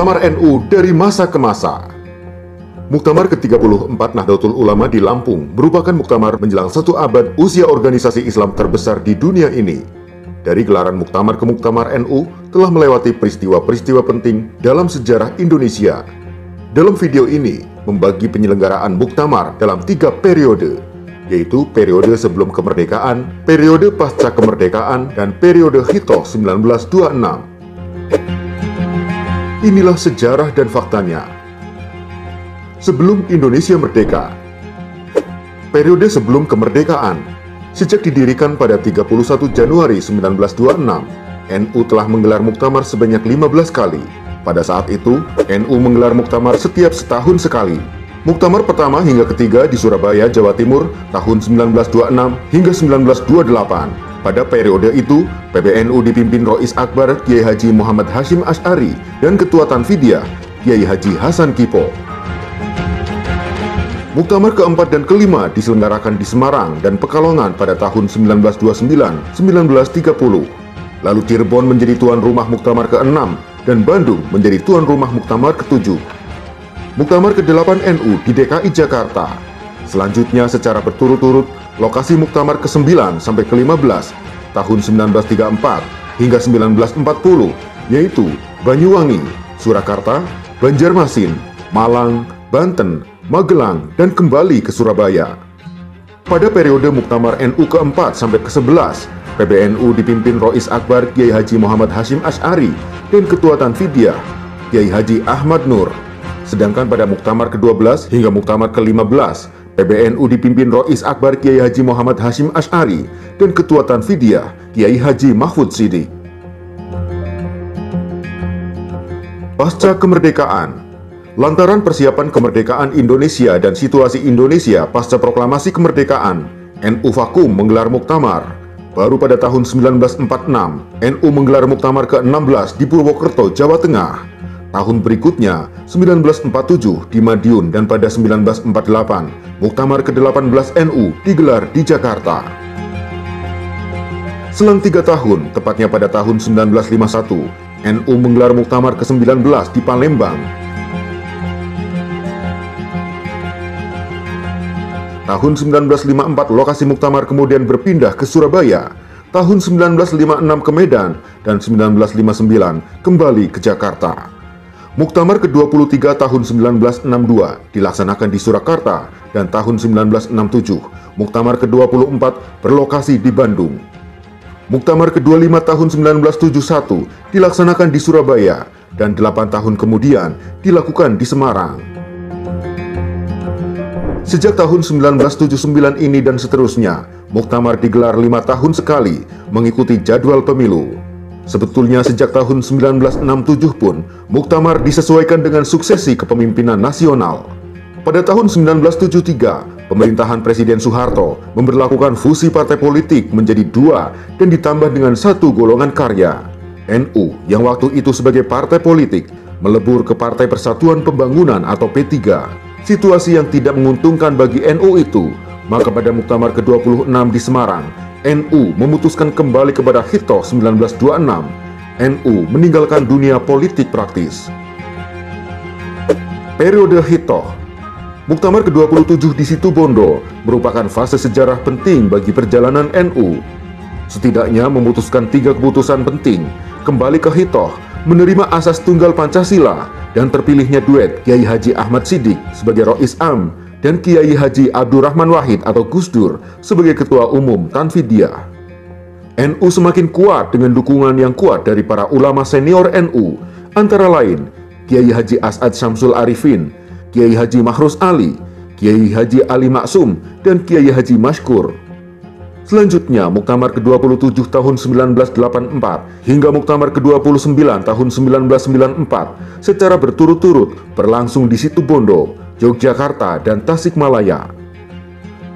Muktamar NU dari masa ke masa. Muktamar ke-34 Nahdlatul Ulama di Lampung merupakan muktamar menjelang 1 abad usia organisasi Islam terbesar di dunia ini. Dari gelaran muktamar ke muktamar NU telah melewati peristiwa-peristiwa penting dalam sejarah Indonesia. Dalam video ini membagi penyelenggaraan muktamar dalam 3 periode, yaitu periode sebelum kemerdekaan, periode pasca kemerdekaan, dan periode Hitoh 1926. Inilah sejarah dan faktanya. Sebelum Indonesia merdeka. Periode sebelum kemerdekaan. Sejak didirikan pada 31 Januari 1926, NU telah menggelar muktamar sebanyak 15 kali. Pada saat itu, NU menggelar muktamar setiap setahun sekali. Muktamar pertama hingga ketiga di Surabaya, Jawa Timur, tahun 1926 hingga 1928. Pada periode itu, PBNU dipimpin Rois Akbar Kiai Haji Muhammad Hasyim Asy'ari dan Ketua Tanfidiyah Kiai Haji Hasan Kipo. Muktamar keempat dan kelima diselenggarakan di Semarang dan Pekalongan pada tahun 1929-1930. Lalu Cirebon menjadi tuan rumah Muktamar ke-6 dan Bandung menjadi tuan rumah Muktamar ke-7. Muktamar ke-8 NU di DKI Jakarta. Selanjutnya secara berturut-turut lokasi Muktamar ke-9 sampai ke-15 tahun 1934 hingga 1940, yaitu Banyuwangi, Surakarta, Banjarmasin, Malang, Banten, Magelang, dan kembali ke Surabaya. Pada periode Muktamar NU ke-4 sampai ke-11, PBNU dipimpin Rois Akbar Kiai Haji Muhammad Hasyim Asy'ari dan Ketua Tanfidiyah Kiai Haji Ahmad Nur. Sedangkan pada Muktamar ke-12 hingga Muktamar ke-15, PBNU dipimpin Rois Akbar Kiai Haji Muhammad Hasyim Asy'ari dan Ketua Tanfidiyah Kiai Haji Mahfud Siddiq. Pasca kemerdekaan. Lantaran persiapan kemerdekaan Indonesia dan situasi Indonesia pasca proklamasi kemerdekaan, NU vakum menggelar muktamar. Baru pada tahun 1946, NU menggelar muktamar ke-16 di Purwokerto, Jawa Tengah. Tahun berikutnya, 1947 di Madiun, dan pada 1948, Muktamar ke-18 NU digelar di Jakarta. Selang 3 tahun, tepatnya pada tahun 1951, NU menggelar Muktamar ke-19 di Palembang. Tahun 1954, lokasi Muktamar kemudian berpindah ke Surabaya. Tahun 1956 ke Medan, dan 1959 kembali ke Jakarta. Muktamar ke-23 tahun 1962 dilaksanakan di Surakarta, dan tahun 1967 Muktamar ke-24 berlokasi di Bandung. Muktamar ke-25 tahun 1971 dilaksanakan di Surabaya, dan 8 tahun kemudian dilakukan di Semarang. Sejak tahun 1979 ini dan seterusnya, Muktamar digelar 5 tahun sekali mengikuti jadwal pemilu. Sebetulnya sejak tahun 1967 pun, Muktamar disesuaikan dengan suksesi kepemimpinan nasional. Pada tahun 1973, pemerintahan Presiden Soeharto memberlakukan fusi partai politik menjadi 2 dan ditambah dengan 1 golongan karya. NU yang waktu itu sebagai partai politik melebur ke Partai Persatuan Pembangunan atau P3. Situasi yang tidak menguntungkan bagi NU itu, maka pada Muktamar ke-26 di Semarang, NU memutuskan kembali kepada Hitoh 1926. NU meninggalkan dunia politik praktis. Periode Hitoh. Muktamar ke-27 di Situbondo merupakan fase sejarah penting bagi perjalanan NU. Setidaknya memutuskan 3 keputusan penting, kembali ke Hitoh, menerima asas tunggal Pancasila, dan terpilihnya duet Kiai Haji Ahmad Siddiq sebagai Rois Am dan Kiai Haji Abdurrahman Wahid atau Gus Dur sebagai Ketua Umum Tanfidiyah. NU semakin kuat dengan dukungan yang kuat dari para ulama senior NU, antara lain Kiai Haji As'ad Syamsul Arifin, Kiai Haji Mahrus Ali, Kiai Haji Ali Maksum, dan Kiai Haji Mashkur. Selanjutnya, Muktamar ke-27 tahun 1984 hingga Muktamar ke-29 tahun 1994 secara berturut-turut berlangsung di Situbondo, Yogyakarta, dan Tasikmalaya.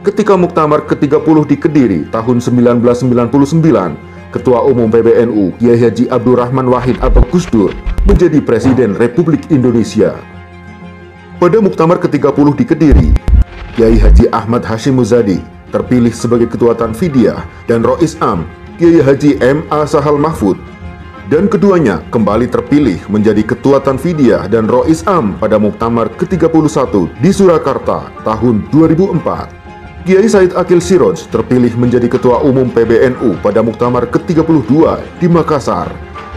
Ketika Muktamar ke-30 di Kediri tahun 1999, Ketua Umum PBNU Kiai Haji Abdurrahman Wahid atau Gus Dur menjadi Presiden Republik Indonesia. Pada Muktamar ke-30 di Kediri, Kiai Haji Ahmad Hasyim Muzadi terpilih sebagai Ketua Tanfidiyah dan Rois Am Kiai Haji M.A. Sahal Mahfud. dan keduanya kembali terpilih menjadi Ketua Tanfidiyah dan Rois Am pada Muktamar ke-31 di Surakarta tahun 2004. Kiai Said Akil Siroj terpilih menjadi Ketua Umum PBNU pada Muktamar ke-32 di Makassar,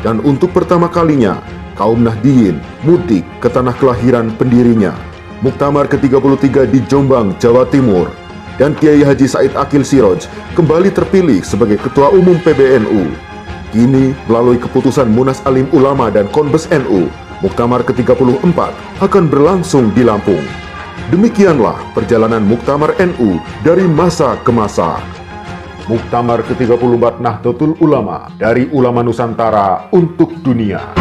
dan untuk pertama kalinya kaum Nahdiyin mudik ke tanah kelahiran pendirinya, Muktamar ke-33 di Jombang, Jawa Timur, dan Kiai Haji Said Akil Siroj kembali terpilih sebagai Ketua Umum PBNU. Kini, melalui keputusan Munas Alim Ulama dan Konbes NU, Muktamar ke-34 akan berlangsung di Lampung. Demikianlah perjalanan Muktamar NU dari masa ke masa. Muktamar ke-34 Nahdlatul Ulama, dari ulama Nusantara untuk dunia.